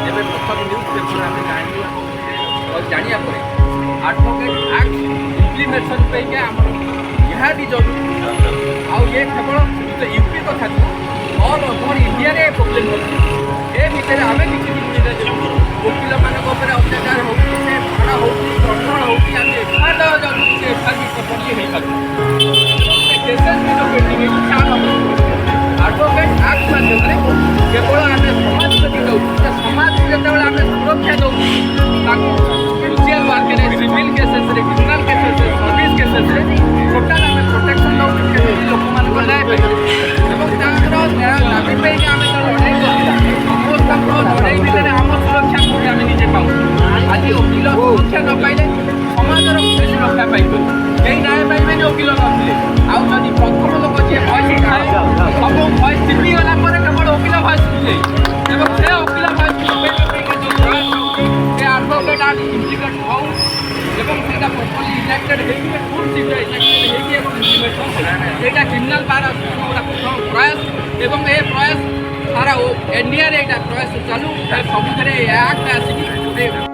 एवं प्रथम news paper आम जाना आडभोकेट एक्ट इम्प्लीमेशन पे आम यह भी जरूरी आउ ये केवल यूपी कथा ऑल ओवर इंडिया रे प्रोब्लेम ए भितर आम किसी वकिल मान अत्याचार होड़ा हो प्रश्न हो एफआईआर देवा जाऊँगी से एफआईआर केसेस भी जो पेंडिंग आडभोकेट एक्ट माध्यम केवल आम समाज प्रति दौर समाज को जो आम सुरक्षा दौर social work civil cases criminal cases service cases total आम प्रोटेक्शन दौर लोक मान न्याय दाबी पे आम लड़ाई समस्त लड़ाई भितर आम सुरक्षा को आम निजे पाऊ आज वकिल सुरक्षा न पाइले समाजर पुलिस रक्षा पाई कई न्याय पाइबे वकिल नथिले आउ जदि प्रथम लोक जी भय थाए सब भय छिपिगला केवल वकिल भय शुभे एवं से वकिल भय जो आडभोकेट आर्ट इम्प्लीमेंट हो प्रॉपर्ली इलेक्टेड होगी खूब शीघ्र इलेक्टेड होगी क्रिमिनाल बार प्रयास एवं ए प्रयास सारा एनडीआर प्रयास चालू सब एक्ट आसिक